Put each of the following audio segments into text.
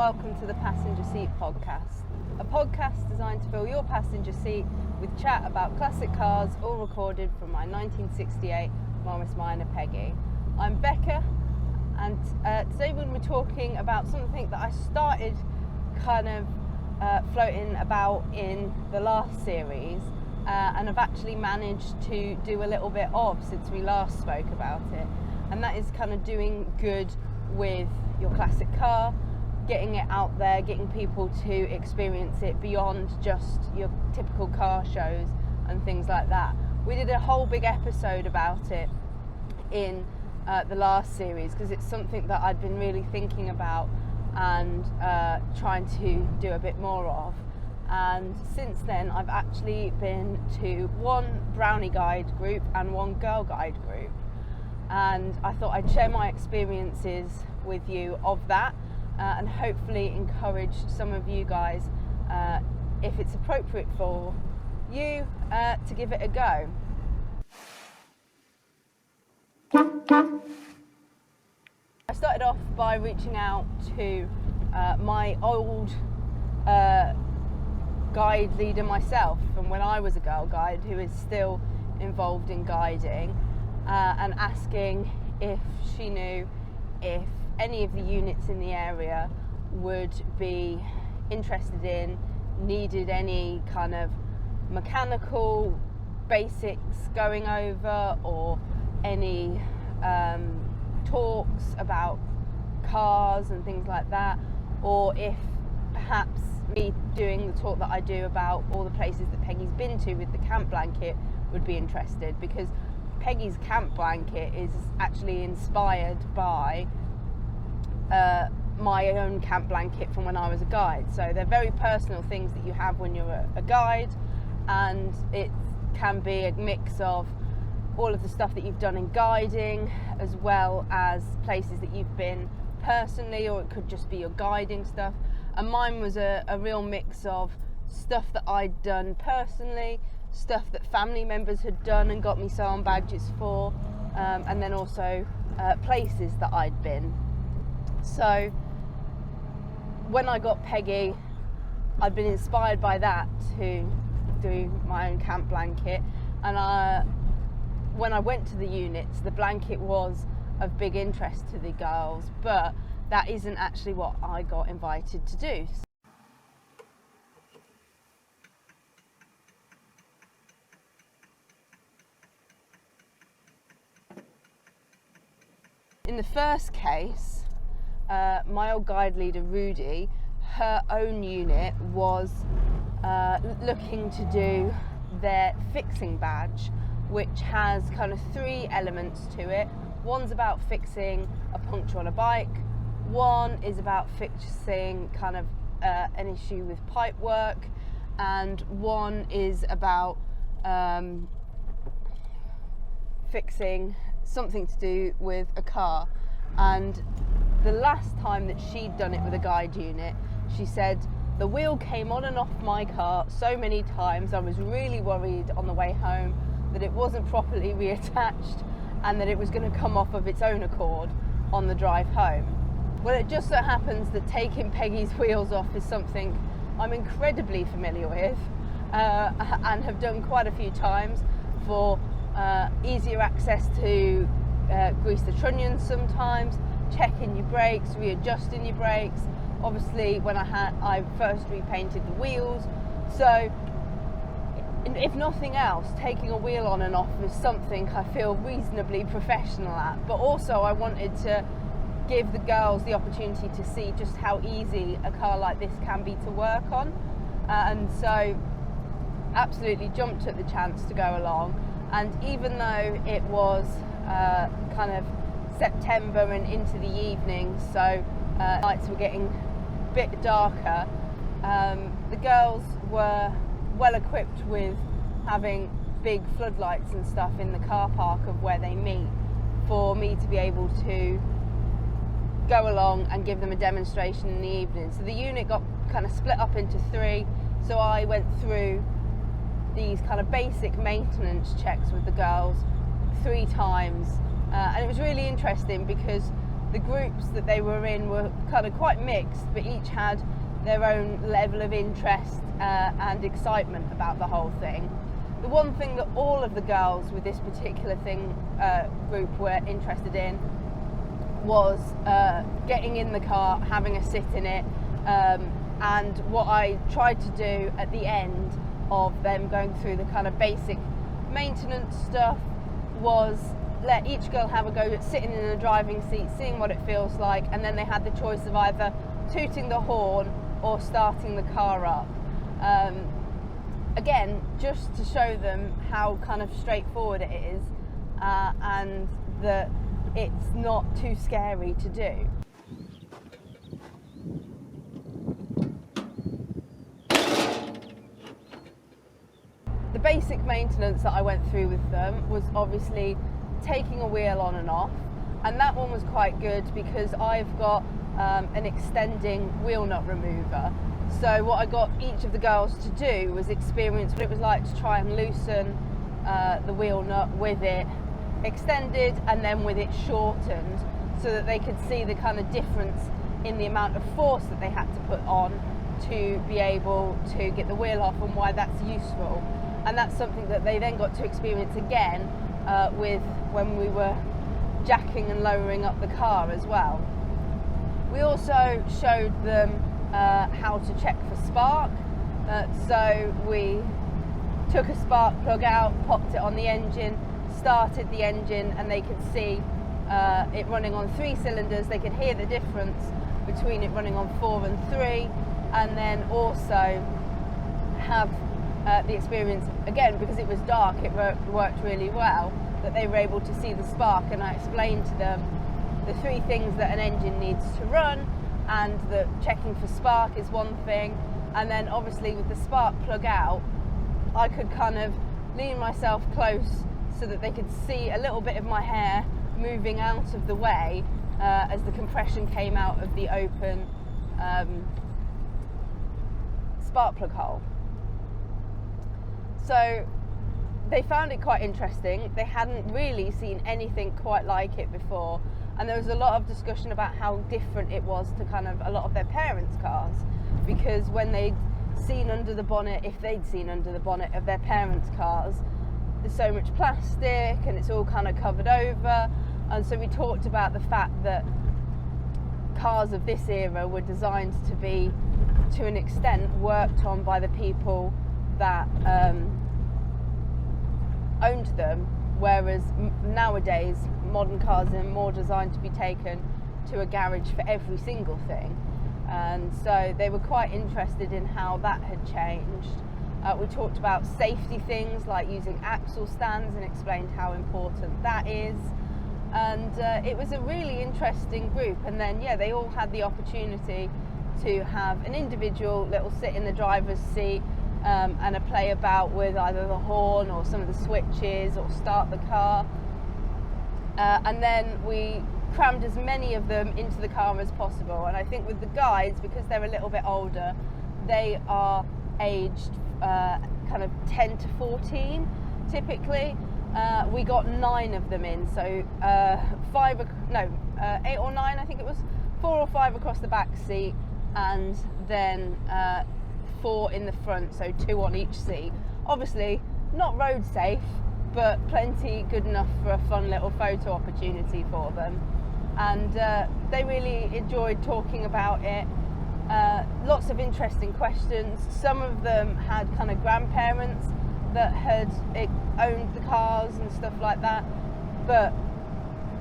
welcome to the Passenger Seat Podcast, a podcast designed to fill your passenger seat with chat about classic cars, all recorded from my 1968 Morris Minor Peggy. I'm Becca, and today we're going to be talking about something that I started kind of floating about in the last series, and I've actually managed to do a little bit of since we last spoke about it, and that is kind of doing good with your classic car, getting it out there, getting people to experience it beyond just your typical car shows and things like that. We did a whole big episode about it in the last series because it's something that I'd been really thinking about and trying to do a bit more of. And since then I've actually been to one Brownie guide group and one girl guide group, and I thought I'd share my experiences with you of that, and hopefully encourage some of you guys, if it's appropriate for you, to give it a go. I started off by reaching out to my old guide leader myself from when I was a girl guide, who is still involved in guiding, and asking if she knew if any of the units in the area would be interested in, needed any kind of mechanical basics going over, or any talks about cars and things like that, or if perhaps me doing the talk that I do about all the places that Peggy's been to with the camp blanket would be interested, because Peggy's camp blanket is actually inspired by my own camp blanket from when I was a guide. So they're very personal things that you have when you're a guide, and it can be a mix of all of the stuff that you've done in guiding, as well as places that you've been personally, or it could just be your guiding stuff. And mine was a real mix of stuff that I'd done personally, stuff that family members had done and got me SARM badges for, and then also places that I'd been. So when I got Peggy, I'd been inspired by that to do my own camp blanket, and when I went to the units, the blanket was of big interest to the girls, but that isn't actually what I got invited to do. In the first case, my old guide leader Rudy, her own unit was looking to do their fixing badge, which has kind of three elements to it. One's about fixing a puncture on a bike, one is about fixing kind of an issue with pipe work, and one is about fixing something to do with a car. And the last time that she'd done it with a guide unit, she said the wheel came on and off my car so many times, I was really worried on the way home that it wasn't properly reattached and that it was going to come off of its own accord on the drive home. Well, it just so happens that taking Peggy's wheels off is something I'm incredibly familiar with, and have done quite a few times for easier access to grease the trunnions sometimes, checking your brakes, readjusting your brakes. Obviously when I first repainted the wheels, so if nothing else, taking a wheel on and off is something I feel reasonably professional at. But also I wanted to give the girls the opportunity to see just how easy a car like this can be to work on, and so absolutely jumped at the chance to go along. And even though it was kind of September and into the evening, so nights were getting a bit darker, the girls were well equipped with having big floodlights and stuff in the car park of where they meet, for me to be able to go along and give them a demonstration in the evening. So the unit got kind of split up into three, so I went through these kind of basic maintenance checks with the girls 3 times, and it was really interesting because the groups that they were in were kind of quite mixed, but each had their own level of interest and excitement about the whole thing. The one thing that all of the girls with this particular group were interested in was getting in the car, having a sit in it, and what I tried to do at the end of them going through the kind of basic maintenance stuff was let each girl have a go at sitting in a driving seat, seeing what it feels like, and then they had the choice of either tooting the horn or starting the car up. Again, just to show them how kind of straightforward it is, and that it's not too scary to do. The basic maintenance that I went through with them was obviously taking a wheel on and off, and that one was quite good because I've got an extending wheel nut remover. So what I got each of the girls to do was experience what it was like to try and loosen the wheel nut with it extended and then with it shortened, so that they could see the kind of difference in the amount of force that they had to put on to be able to get the wheel off, and why that's useful. And that's something that they then got to experience again with when we were jacking and lowering up the car as well. We also showed them how to check for spark. So we took a spark plug out, popped it on the engine, started the engine, and they could see it running on 3 cylinders. They could hear the difference between it running on 4 and 3, and then also have the experience, again, because it was dark, it worked really well, that they were able to see the spark. And I explained to them the 3 things that an engine needs to run, and that checking for spark is one thing, and then obviously with the spark plug out, I could kind of lean myself close so that they could see a little bit of my hair moving out of the way as the compression came out of the open spark plug hole. So they found it quite interesting. They hadn't really seen anything quite like it before, and there was a lot of discussion about how different it was to kind of a lot of their parents' cars, because when they'd seen under the bonnet, if they'd seen under the bonnet of their parents' cars, there's so much plastic and it's all kind of covered over. And so we talked about the fact that cars of this era were designed to be, to an extent, worked on by the people that owned them, whereas nowadays modern cars are more designed to be taken to a garage for every single thing. And so they were quite interested in how that had changed. We talked about safety things like using axle stands and explained how important that is. And it was a really interesting group. And then, yeah, they all had the opportunity to have an individual little sit in the driver's seat and a play about with either the horn or some of the switches or start the car. And then we crammed as many of them into the car as possible. And I think with the guys, because they're a little bit older, they are aged kind of 10 to 14 typically. We got 9 of them in, so 8 or 9, I think it was 4 or 5 across the back seat, and then 4 in the front, so 2 on each seat. Obviously not road safe, but plenty good enough for a fun little photo opportunity for them. And they really enjoyed talking about it. Lots of interesting questions. Some of them had kind of grandparents that had owned the cars and stuff like that, but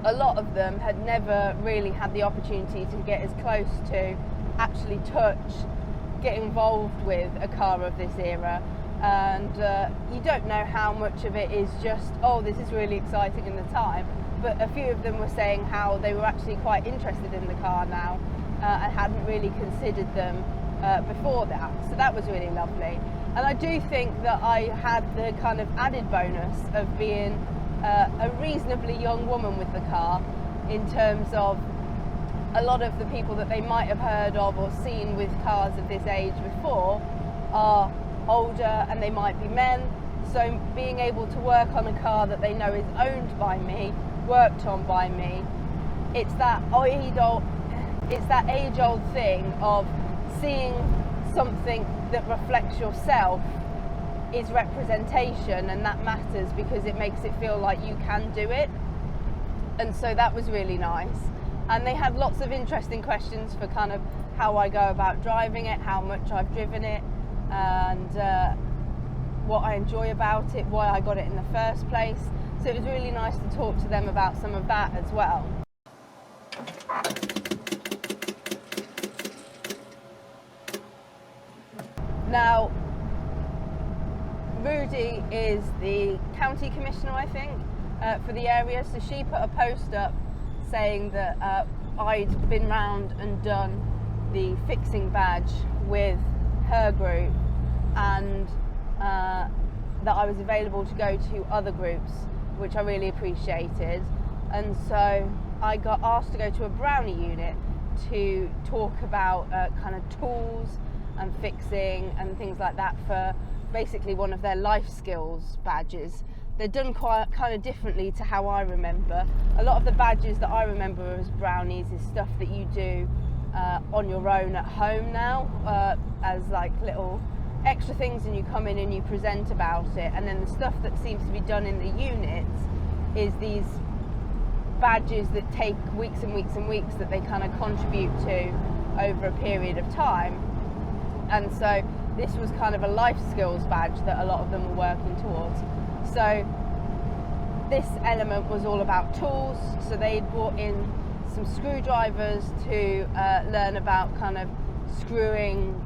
a lot of them had never really had the opportunity to get as close to actually touch, get involved with a car of this era. And you don't know how much of it is just, oh, this is really exciting in the time, but a few of them were saying how they were actually quite interested in the car now and hadn't really considered them before that. So that was really lovely. And I do think that I had the kind of added bonus of being a reasonably young woman with the car, in terms of a lot of the people that they might have heard of or seen with cars of this age before are older and they might be men. So being able to work on a car that they know is owned by me, worked on by me, it's that age-old thing of seeing something that reflects yourself is representation, and that matters because it makes it feel like you can do it. And so that was really nice. And they had lots of interesting questions for kind of how I go about driving it, how much I've driven it, and what I enjoy about it, why I got it in the first place. So it was really nice to talk to them about some of that as well. Now, Rudy is the county commissioner, I think, for the area. So she put a post up saying that I'd been round and done the fixing badge with her group, and that I was available to go to other groups, which I really appreciated. And so I got asked to go to a Brownie unit to talk about kind of tools and fixing and things like that for basically one of their life skills badges. They're done quite kind of differently to how I remember. A lot of the badges that I remember as Brownies is stuff that you do on your own at home now, as like little extra things, and you come in and you present about it. And then the stuff that seems to be done in the units is these badges that take weeks and weeks and weeks that they kind of contribute to over a period of time. And so this was kind of a life skills badge that a lot of them were working towards. So this element was all about tools. So they brought in some screwdrivers to learn about kind of screwing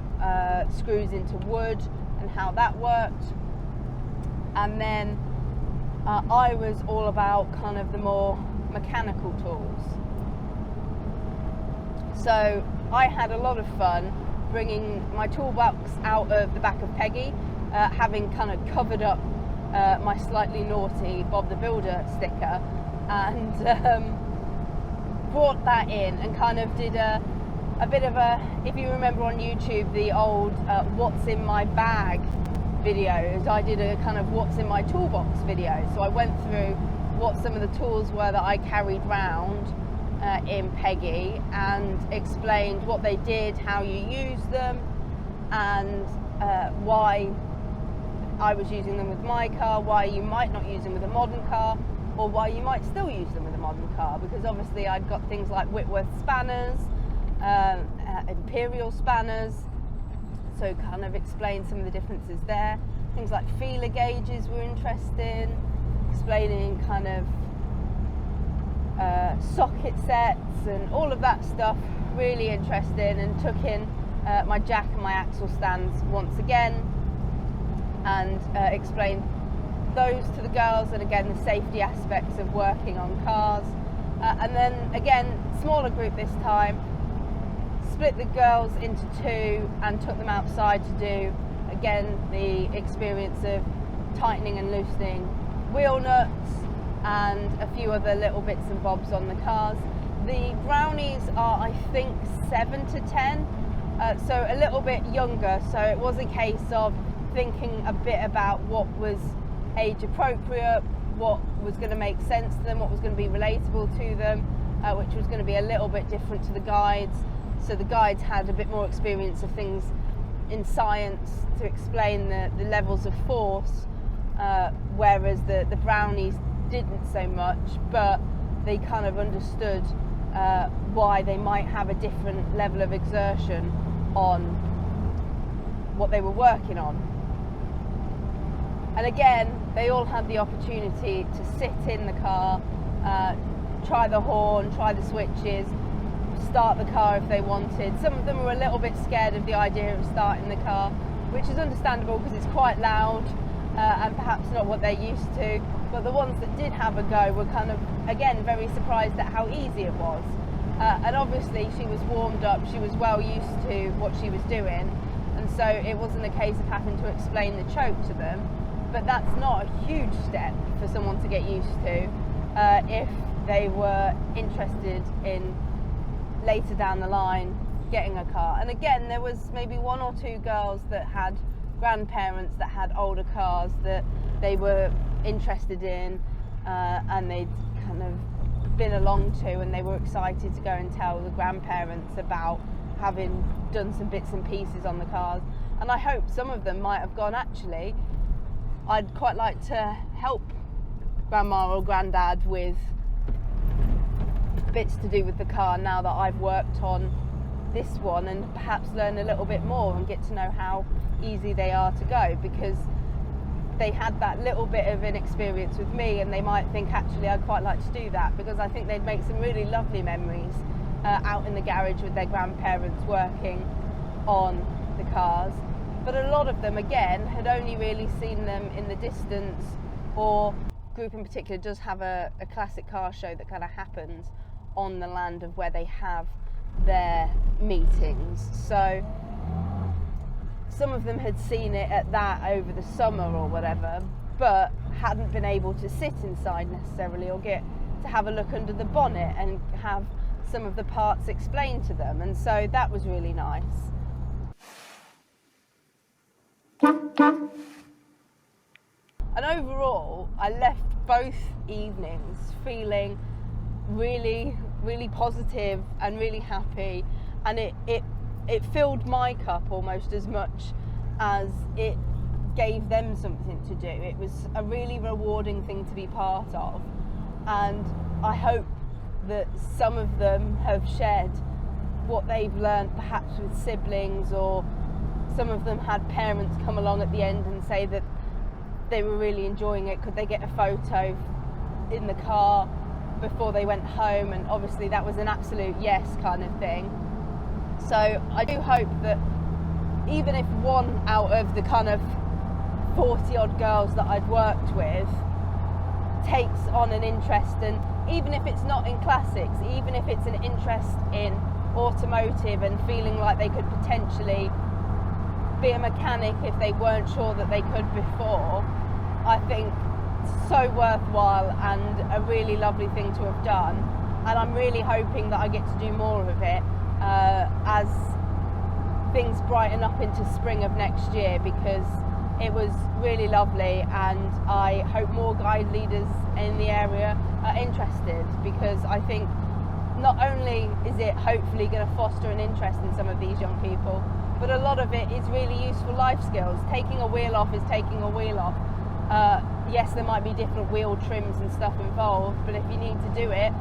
screws into wood and how that worked. And then I was all about kind of the more mechanical tools. So I had a lot of fun bringing my toolbox out of the back of Peggy, having kind of covered up my slightly naughty Bob the Builder sticker, and brought that in and kind of did a bit of a, if you remember on YouTube, the old what's in my bag videos, I did a kind of what's in my toolbox video. So I went through what some of the tools were that I carried round in Peggy, and explained what they did, how you use them, and why I was using them with my car, why you might not use them with a modern car, or why you might still use them with a modern car, because obviously I'd got things like Whitworth spanners, Imperial spanners, so kind of explained some of the differences there. Things like feeler gauges were interesting, explaining kind of socket sets and all of that stuff, really interesting, and took in my jack and my axle stands once again, and explained those to the girls, and again the safety aspects of working on cars. And then again, smaller group this time, split the girls into two and took them outside to do again the experience of tightening and loosening wheel nuts and a few other little bits and bobs on the cars. The Brownies are, I think, 7 to 10, so a little bit younger, so it was a case of thinking a bit about what was age appropriate, what was going to make sense to them, what was going to be relatable to them, which was going to be a little bit different to the guides. So the guides had a bit more experience of things in science to explain the levels of force, whereas the Brownies didn't so much, but they kind of understood why they might have a different level of exertion on what they were working on. And again, they all had the opportunity to sit in the car, try the horn, try the switches, start the car if they wanted. Some of them were a little bit scared of the idea of starting the car, which is understandable because it's quite loud and perhaps not what they're used to. But the ones that did have a go were kind of, again, very surprised at how easy it was. And obviously she was warmed up, she was well used to what she was doing, and so it wasn't a case of having to explain the choke to them. But that's not a huge step for someone to get used to if they were interested in later down the line getting a car. And again, there was maybe one or two girls that had grandparents that had older cars that they were interested in, and they'd kind of been along to, and they were excited to go and tell the grandparents about having done some bits and pieces on the cars. And I hope some of them might have gone, actually, I'd quite like to help grandma or granddad with bits to do with the car now that I've worked on this one, and perhaps learn a little bit more and get to know how easy they are to go, because they had that little bit of an experience with me, and they might think, actually, I'd quite like to do that, because I think they'd make some really lovely memories out in the garage with their grandparents working on the cars. But a lot of them, again, had only really seen them in the distance, or group in particular does have a classic car show that kind of happens on the land of where they have their meetings. So some of them had seen it at that over the summer or whatever, but hadn't been able to sit inside necessarily, or get to have a look under the bonnet and have some of the parts explained to them. And so that was really nice. And overall, I left both evenings feeling really, really positive and really happy, and it filled my cup almost as much as it gave them something to do. It was a really rewarding thing to be part of, and I hope that some of them have shared what they've learned, perhaps with siblings, or some of them had parents come along at the end and say that they were really enjoying it. Could they get a photo in the car before they went home? And obviously that was an absolute yes kind of thing. So I do hope that even if one out of the kind of 40 odd girls that I'd worked with takes on an interest, and even if it's not in classics, even if it's an interest in automotive and feeling like they could potentially be a mechanic if they weren't sure that they could before, I think so worthwhile and a really lovely thing to have done. And I'm really hoping that I get to do more of it as things brighten up into spring of next year, because it was really lovely, and I hope more guide leaders in the area are interested, because I think not only is it hopefully going to foster an interest in some of these young people, but a lot of it is really useful life skills. Taking a wheel off is taking a wheel off. Yes, there might be different wheel trims and stuff involved, but if you need to do it,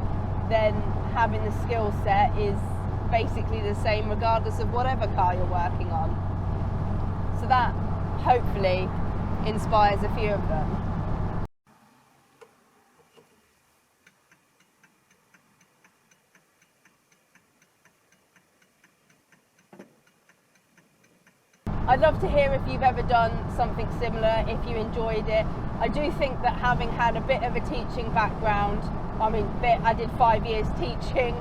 then having the skill set is basically the same regardless of whatever car you're working on. So that hopefully inspires a few of them. I'd love to hear if you've ever done something similar, if you enjoyed it. I do think that having had a bit of a teaching background, I did 5 years teaching,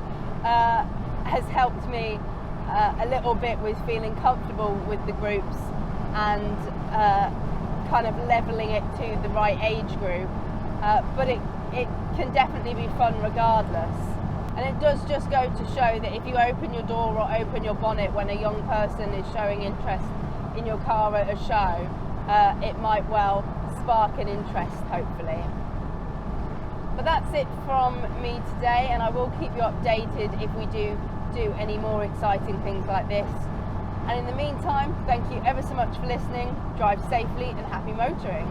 has helped me a little bit with feeling comfortable with the groups and kind of leveling it to the right age group. But it can definitely be fun regardless. And it does just go to show that if you open your door or open your bonnet when a young person is showing interest in your car at a show, it might well spark an interest, hopefully. But that's it from me today, and I will keep you updated if we do any more exciting things like this. And in the meantime, thank you ever so much for listening. Drive safely and happy motoring.